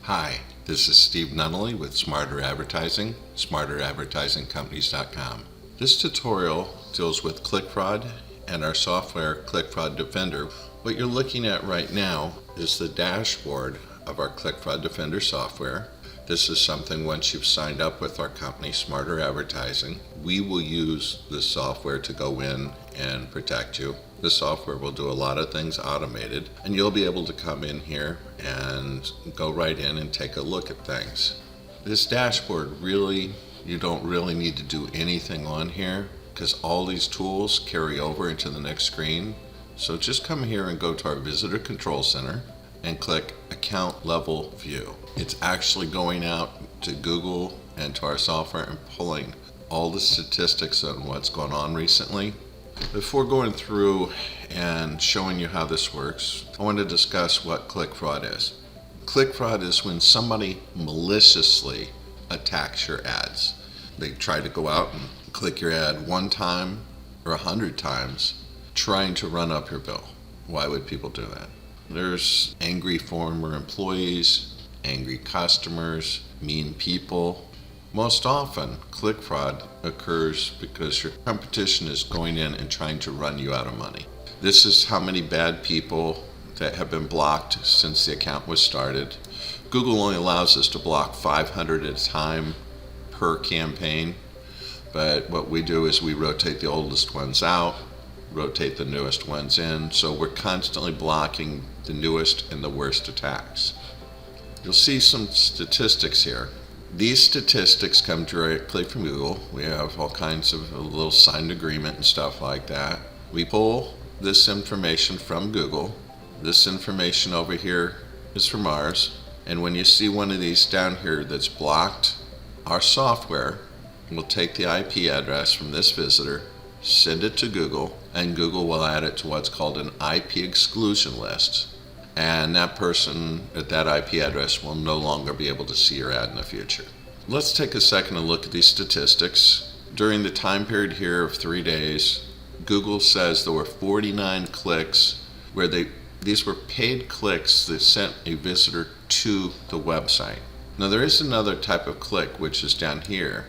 Hi, this is Steve Nunnally with Smarter Advertising, smarteradvertisingcompanies.com. This tutorial deals with ClickFraud and our software ClickFraud Defender. What you're looking at right now is the dashboard of our ClickFraud Defender software. This is something once you've signed up with our company, Smarter Advertising, we will use this software to go in and protect you. The software will do a lot of things automated, and you'll be able to come in here and go right in and take a look at things. This dashboard you don't really need to do anything on here because all these tools carry over into the next screen. So just come here and go to our Visitor Control Center and click Account Level View. It's actually going out to Google and to our software and pulling all the statistics on what's gone on recently. Before going through and showing you how this works, I want to discuss what ClickFraud is. ClickFraud is when somebody maliciously attacks your ads. They try to go out and click your ad one time or 100 times trying to run up your bill. Why would people do that? There's angry former employees, angry customers, mean people. Most often, ClickFraud occurs because your competition is going in and trying to run you out of money. This is how many bad people that have been blocked since the account was started. Google only allows us to block 500 at a time per campaign, but what we do is we rotate the oldest ones out, rotate the newest ones in, so we're constantly blocking the newest and the worst attacks. You'll see some statistics here. These statistics come directly from Google. We have all kinds of a little signed agreement and stuff like that. We pull this information from Google. This information over here is from ours. And when you see one of these down here that's blocked, our software will take the IP address from this visitor, send it to Google, and Google will add it to what's called an IP exclusion list. And that person at that IP address will no longer be able to see your ad in the future. Let's take a second and look at these statistics. During the time period here of 3 days, Google says there were 49 clicks where these were paid clicks that sent a visitor to the website. Now there is another type of click which is down here.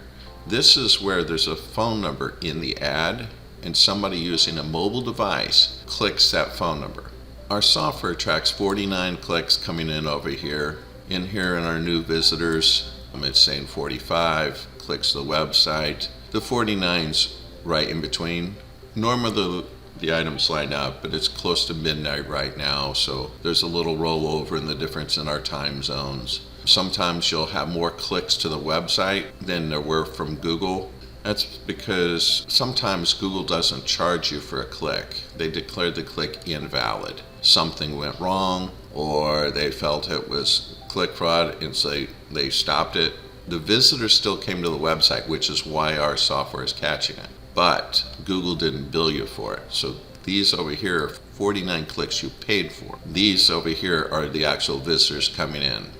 This is where there's a phone number in the ad and somebody using a mobile device clicks that phone number. Our software tracks 49 clicks coming in over here. In here in our new visitors, it's saying 45 clicks to the website. The 49's right in between. Normally the items line up, but it's close to midnight right now, so there's a little rollover in the difference in our time zones. Sometimes you'll have more clicks to the website than there were from Google. That's because sometimes Google doesn't charge you for a click. They declare the click invalid. Something went wrong, or they felt it was click fraud, and so they stopped it. The visitor still came to the website, which is why our software is catching it. But Google didn't bill you for it. So these over here are 49 clicks you paid for. These over here are the actual visitors coming in.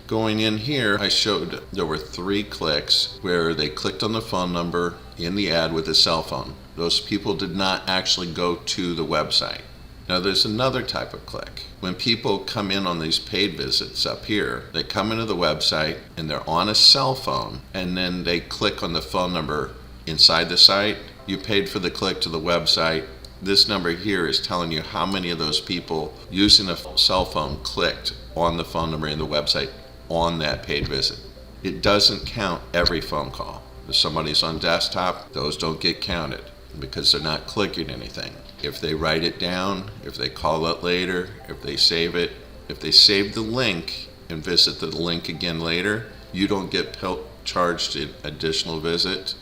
Going in here, I showed there were 3 clicks where they clicked on the phone number in the ad with a cell phone. Those people did not actually go to the website. Now there's another type of click. When people come in on these paid visits up here, they come into the website and they're on a cell phone and then they click on the phone number inside the site. You paid for the click to the website. This number here is telling you how many of those people using a cell phone clicked on the phone number in the website on that paid visit. It doesn't count every phone call. If somebody's on desktop, those don't get counted because they're not clicking anything. If they write it down, if they call it later, if they save it, if they save the link and visit the link again later, you don't get charged an additional visit.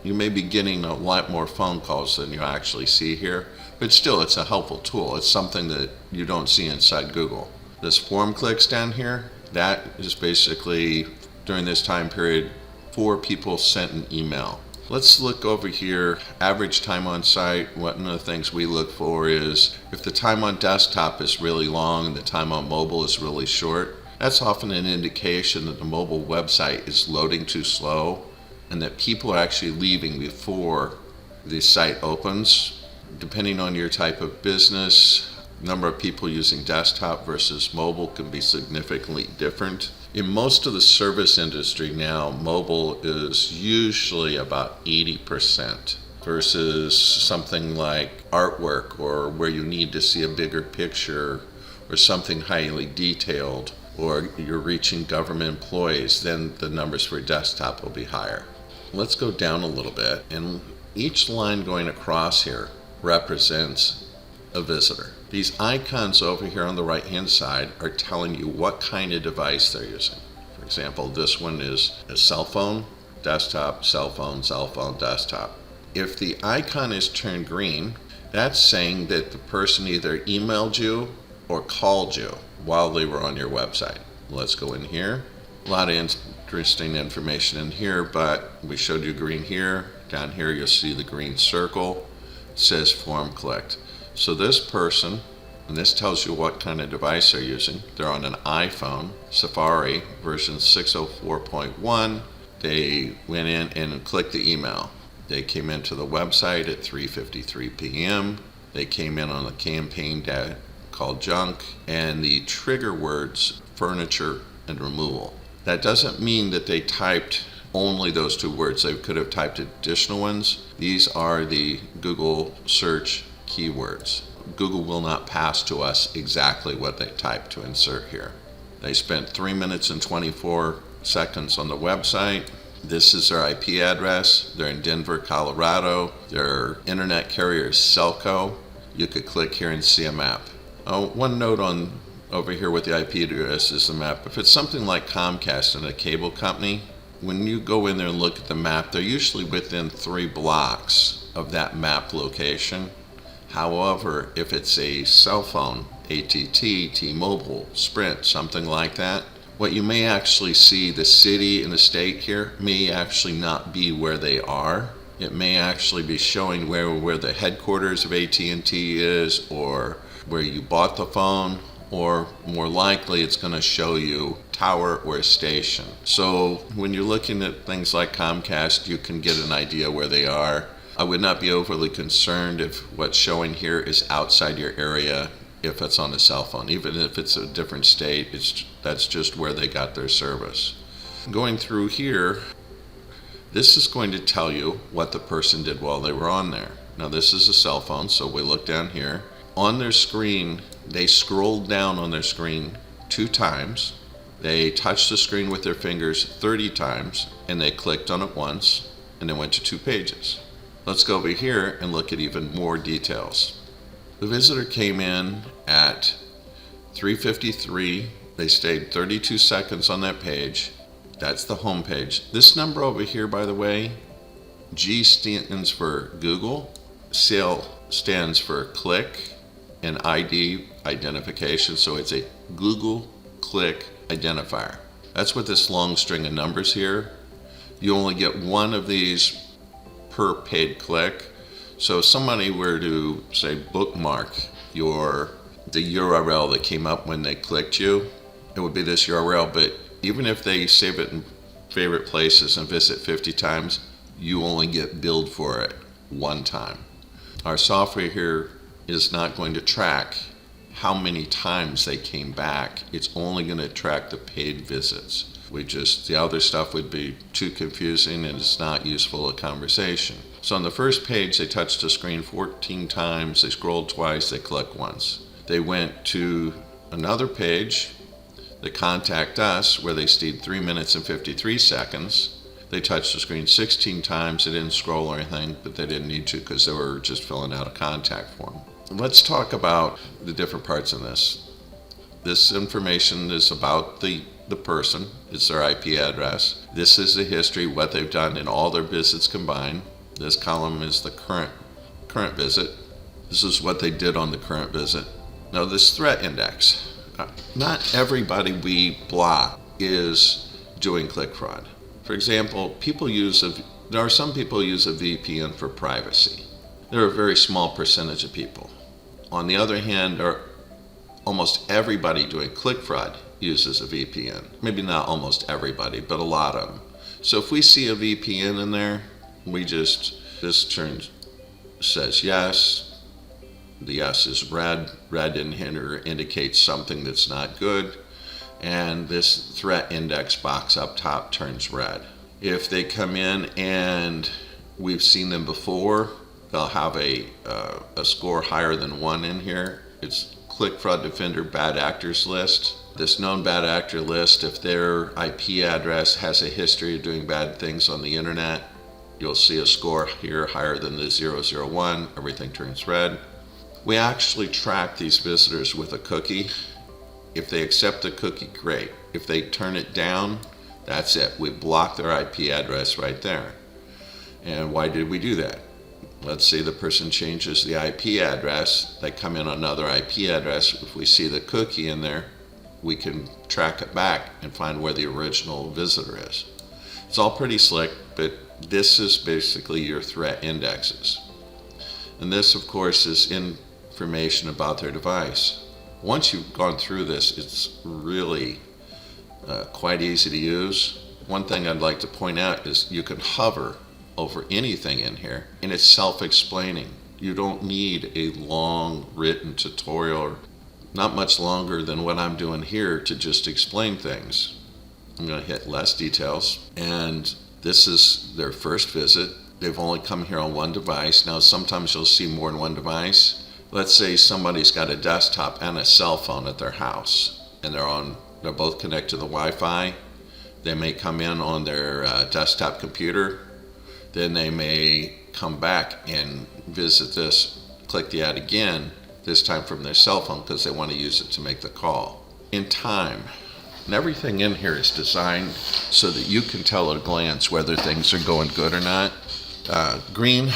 You may be getting a lot more phone calls than you actually see here, but still it's a helpful tool. It's something that you don't see inside Google. This form clicks down here, that is basically during this time period 4 people sent an email. Let's look over here, average time on site. One of the things we look for is if the time on desktop is really long and the time on mobile is really short, that's often an indication that the mobile website is loading too slow and that people are actually leaving before the site opens. Depending on your type of business, number of people using desktop versus mobile can be significantly different. In most of the service industry now, mobile is usually about 80% versus something like artwork or where you need to see a bigger picture or something highly detailed, or you're reaching government employees, then the numbers for desktop will be higher. Let's go down a little bit, and each line going across here represents a visitor. These icons over here on the right hand side are telling you what kind of device they're using. For example, this one is a cell phone, desktop, cell phone, desktop. If the icon is turned green, that's saying that the person either emailed you or called you while they were on your website. Let's go in here. A lot of interesting information in here, but we showed you green here. Down here you'll see the green circle. It says form clicked. So this person, and this tells you what kind of device they're using. They're on an iPhone, Safari version 604.1. They went in and clicked the email. They came into the website at 3:53 p.m. They came in on a campaign called junk, and the trigger words furniture and removal. That doesn't mean that they typed only those two words. They could have typed additional ones. These are the Google search keywords. Google will not pass to us exactly what they typed to insert here. They spent 3 minutes and 24 seconds on the website. This is their IP address. They're in Denver, Colorado. Their internet carrier is Cellco. You could click here and see a map. One note on over here with the IP address is the map. If it's something like Comcast and a cable company, when you go in there and look at the map, they're usually within 3 blocks of that map location. However, if it's a cell phone, AT&T, T-Mobile, Sprint, something like that, what you may actually see, the city and the state here may actually not be where they are. It may actually be showing where the headquarters of AT&T is, or where you bought the phone, or more likely it's going to show you tower or station. So when you're looking at things like Comcast, you can get an idea where they are. I would not be overly concerned if what's showing here is outside your area if it's on a cell phone. Even if it's a different state, that's just where they got their service. Going through here, this is going to tell you what the person did while they were on there. Now this is a cell phone, so we look down here. On their screen, they scrolled down on their screen 2 times. They touched the screen with their fingers 30 times, and they clicked on it once, and then went to 2 pages. Let's go over here and look at even more details. The visitor came in at 3:53. They stayed 32 seconds on that page. That's the home page. This number over here, by the way, G stands for Google, CL stands for click, and ID, identification. So it's a Google Click identifier. That's what this long string of numbers here. You only get one of these per paid click. So if somebody were to say bookmark the URL that came up when they clicked you, it would be this URL. But even if they save it in favorite places and visit 50 times, you only get billed for it 1 time. Our software here is not going to track how many times they came back. It's only going to track the paid visits. The other stuff would be too confusing, and it's not useful a conversation. So on the first page, they touched the screen 14 times, they scrolled twice, they clicked once. They went to another page, the Contact Us, where they stayed 3 minutes and 53 seconds. They touched the screen 16 times. They didn't scroll or anything, but they didn't need to because they were just filling out a contact form. Let's talk about the different parts in this. This information is about the person. It's their IP address. This is the history, what they've done in all their visits combined. This column is the current visit. This is what they did on the current visit. Now this threat index. Not everybody we block is doing click fraud. For example, there are some people who use a VPN for privacy. They're a very small percentage of people. On the other hand, almost everybody doing click fraud uses a VPN. Maybe not almost everybody, but a lot of them. So if we see a VPN in there, this says yes. The yes is red. Red indicates something that's not good. and this threat index box up top turns red. If they come in and we've seen them before, they'll have a score higher than 1 in here. It's Click Fraud Defender Bad Actors List. This known bad actor list, if their IP address has a history of doing bad things on the internet, you'll see a score here higher than the 001. Everything turns red. We actually track these visitors with a cookie. If they accept the cookie, great. If they turn it down, that's it. We block their IP address right there. And why did we do that? Let's say the person changes the IP address. They come in on another IP address. If we see the cookie in there, we can track it back and find where the original visitor is. It's all pretty slick, but this is basically your threat indexes. And this, of course, is information about their device. Once you've gone through this, it's really quite easy to use. One thing I'd like to point out is you can hover over anything in here, and it's self-explaining. You don't need a long written tutorial, not much longer than what I'm doing here, to just explain things. I'm going to hit less details, and this is their first visit. They've only come here on one device. Now sometimes you'll see more than one device. Let's say somebody's got a desktop and a cell phone at their house, and they're both connected to the Wi-Fi. They may come in on their desktop computer. Then they may come back and visit this, click the ad again, this time from their cell phone because they want to use it to make the call. In time, and everything in here is designed so that you can tell at a glance whether things are going good or not. Green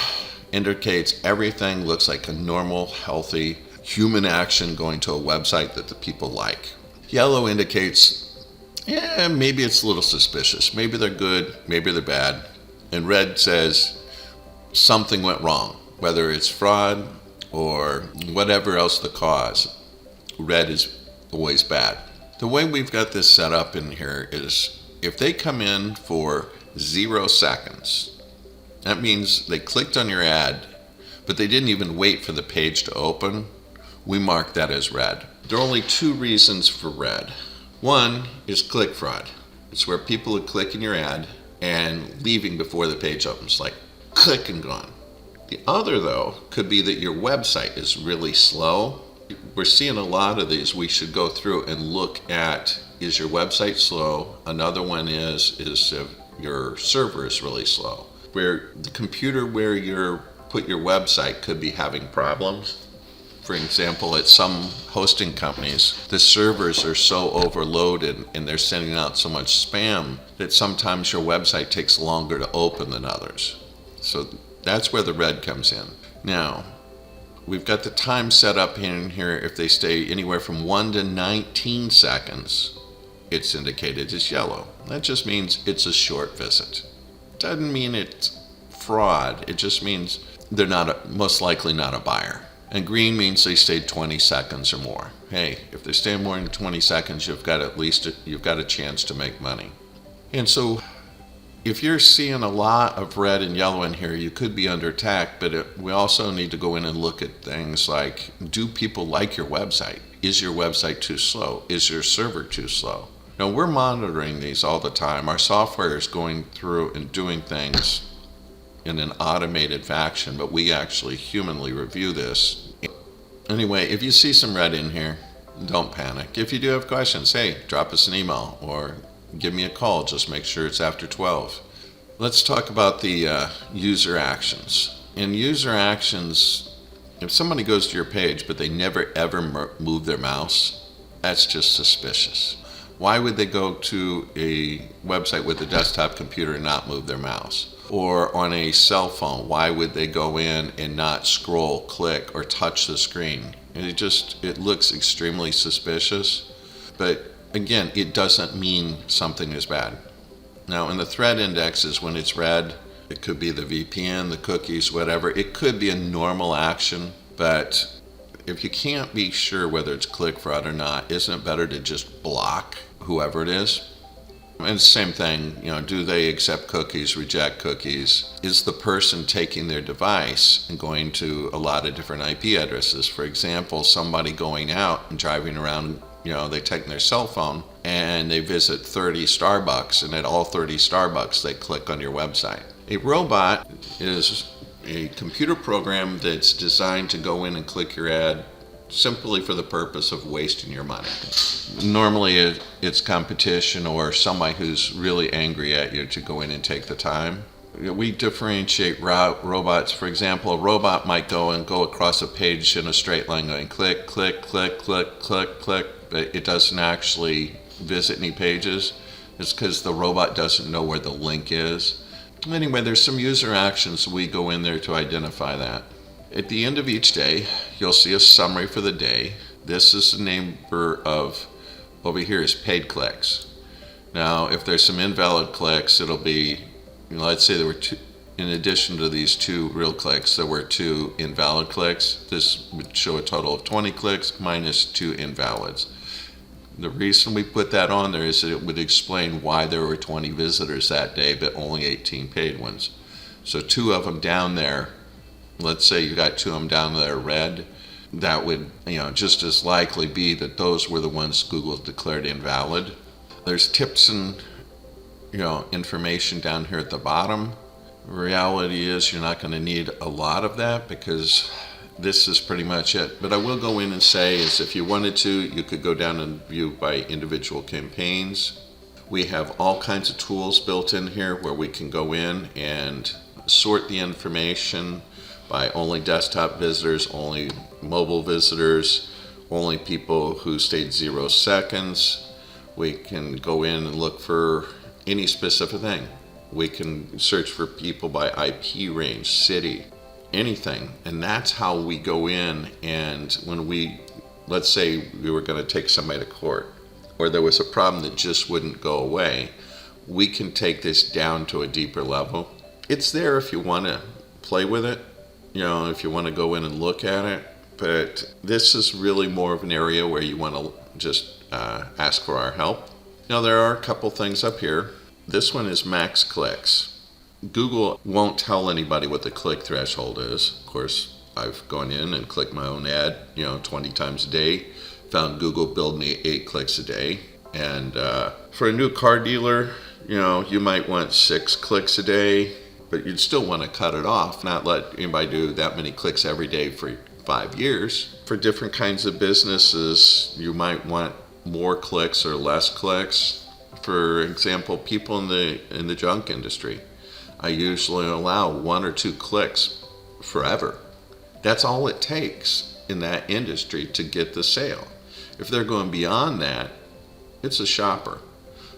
indicates everything looks like a normal, healthy human action going to a website that the people like. Yellow indicates, maybe it's a little suspicious. Maybe they're good, maybe they're bad. And red says something went wrong, whether it's fraud or whatever else the cause. Red is always bad. The way we've got this set up in here is if they come in for 0 seconds, that means they clicked on your ad, but they didn't even wait for the page to open, we mark that as red. There are only 2 reasons for red. One is click fraud. It's where people are clicking your ad and leaving before the page opens, like click and gone. The other, though, could be that your website is really slow. We're seeing a lot of these. We should go through and look at, is your website slow? Another one is if your server is really slow. Where the computer where you put your website could be having problems. For example, at some hosting companies, the servers are so overloaded and they're sending out so much spam that sometimes your website takes longer to open than others. So that's where the red comes in. Now, we've got the time set up in here. If they stay anywhere from 1 to 19 seconds, it's indicated as yellow. That just means it's a short visit. Doesn't mean it's fraud. It just means they're most likely not a buyer. And green means they stayed 20 seconds or more. Hey, if they stay more than 20 seconds, you've got a chance to make money. And so if you're seeing a lot of red and yellow in here, you could be under attack, but we also need to go in and look at things like, do people like your website? Is your website too slow? Is your server too slow? Now, we're monitoring these all the time. Our software is going through and doing things in an automated fashion, but we actually humanly review this. Anyway, if you see some red in here, don't panic. If you do have questions, hey, drop us an email or give me a call. Just make sure it's after 12. Let's talk about the user actions. In user actions, if somebody goes to your page but they never ever move their mouse, that's just suspicious. Why would they go to a website with a desktop computer and not move their mouse? Or on a cell phone, why would they go in and not scroll, click, or touch the screen? It looks extremely suspicious. But again, it doesn't mean something is bad. Now, in the threat indexes, when it's red, it could be the VPN, the cookies, whatever. It could be a normal action, but if you can't be sure whether it's click fraud or not, isn't it better to just block whoever it is? And same thing, do they accept cookies, reject cookies? Is the person taking their device and going to a lot of different IP addresses? For example, somebody going out and driving around They take their cell phone and they visit 30 Starbucks, and at all 30 Starbucks, they click on your website. A robot is a computer program that's designed to go in and click your ad simply for the purpose of wasting your money. Normally it's competition or somebody who's really angry at you to go in and take the time. We differentiate robots. For example, a robot might go across a page in a straight line going click, click, click, click, click, click, but it doesn't actually visit any pages. It's because the robot doesn't know where the link is. Anyway, there's some user actions we go in there to identify that. At the end of each day, you'll see a summary for the day. This is the number of, over here is paid clicks. Now, if there's some invalid clicks, it'll be, let's say there were two, in addition to these 2 real clicks, there were 2 invalid clicks. This would show a total of 20 clicks minus 2 invalids. The reason we put that on there is that it would explain why there were 20 visitors that day, but only 18 paid ones. So 2 of them down there, let's say you got 2 of them down there red, that would just as likely be that those were the ones Google declared invalid. There's tips and information down here at the bottom. The reality is you're not going to need a lot of that because this is pretty much it. But I will go in and say is if you wanted to, you could go down and view by individual campaigns. We have all kinds of tools built in here where we can go in and sort the information by only desktop visitors, only mobile visitors, only people who stayed 0 seconds. We can go in and look for any specific thing. We can search for people by IP range, city, anything. And that's how we go in, and when let's say we were going to take somebody to court, or there was a problem that just wouldn't go away, we can take this down to a deeper level. It's there if you want to play with it, if you want to go in and look at it, but this is really more of an area where you want to just ask for our help. Now there are a couple things up here. This one is max clicks. Google won't tell anybody what the click threshold is. Of course, I've gone in and clicked my own ad, 20 times a day. Found Google billed me 8 clicks a day. And for a new car dealer, you might want 6 clicks a day, but you'd still want to cut it off, not let anybody do that many clicks every day for 5 years. For different kinds of businesses, you might want more clicks or less clicks. For example, people in the junk industry, I usually allow 1 or 2 clicks forever. That's all it takes in that industry to get the sale. If they're going beyond that, it's a shopper.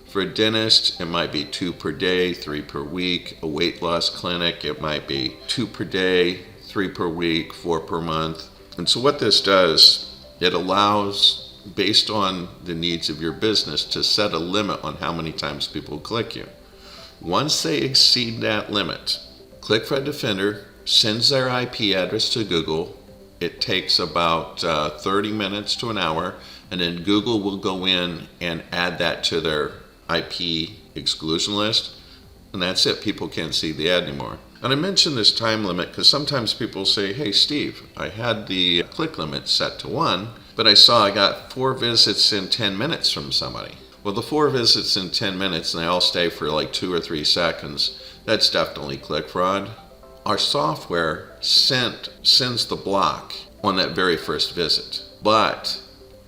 For a dentist, it might be 2 per day, 3 per week. A weight loss clinic, it might be 2 per day, 3 per week, 4 per month. And so what this does, it allows, based on the needs of your business, to set a limit on how many times people click you. Once they exceed that limit, ClickFraud Defender sends their IP address to Google. It takes about 30 minutes to an hour, and then Google will go in and add that to their IP exclusion list, and that's it. People can't see the ad anymore. And I mention this time limit because sometimes people say, hey Steve, I had the click limit set to 1, but I saw I got 4 visits in 10 minutes from somebody. Well, the 4 visits in 10 minutes and they all stay for like 2 or 3 seconds, that's definitely click fraud. Our software sends the block on that very first visit, but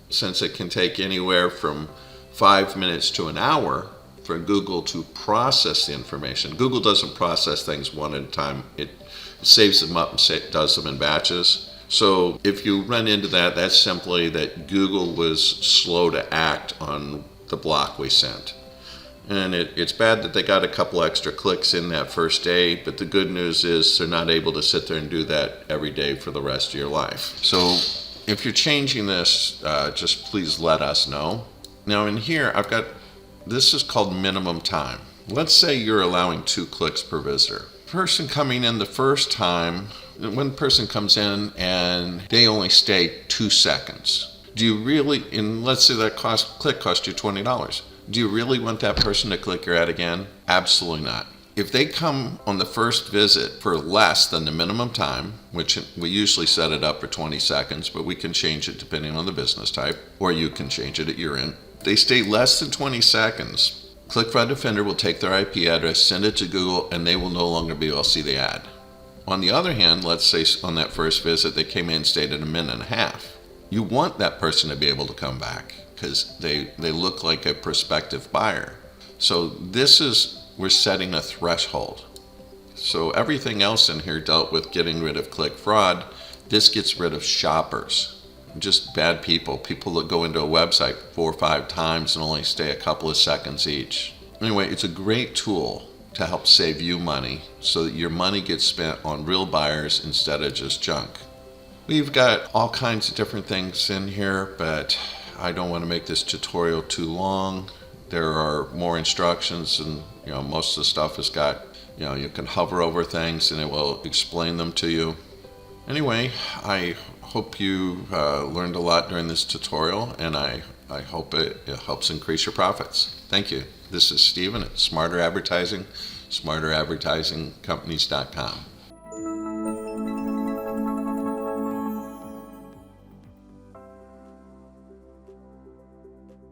since it can take anywhere from 5 minutes to an hour for Google to process the information. Google doesn't process things one at a time. It saves them up and does them in batches. So if you run into that, that's simply that Google was slow to act on the block we sent. And it's bad that they got a couple extra clicks in that first day, but the good news is they're not able to sit there and do that every day for the rest of your life. So if you're changing this, just please let us know. Now in here, this is called minimum time. Let's say you're allowing 2 clicks per visitor. Person coming in the first time, one person comes in and they only stay 2 seconds. Do you really, and let's say that click cost you $20. Do you really want that person to click your ad again? Absolutely not. If they come on the first visit for less than the minimum time, which we usually set it up for 20 seconds, but we can change it depending on the business type, or you can change it at your end. If they stay less than 20 seconds, Click Fraud Defender will take their IP address, send it to Google, and they will no longer be able to see the ad. On the other hand, let's say on that first visit they came in and stayed at a minute and a half. You want that person to be able to come back because they look like a prospective buyer. So we're setting a threshold. So everything else in here dealt with getting rid of click fraud. This gets rid of shoppers, just bad people that go into a website 4 or 5 times and only stay a couple of seconds each. Anyway, it's a great tool to help save you money so that your money gets spent on real buyers instead of just junk. We've got all kinds of different things in here, but I don't want to make this tutorial too long. There are more instructions, and most of the stuff has got, you can hover over things and it will explain them to you. Anyway, I hope you learned a lot during this tutorial, and I hope it helps increase your profits. Thank you. This is Stephen at Smarter Advertising, smarteradvertisingcompanies.com.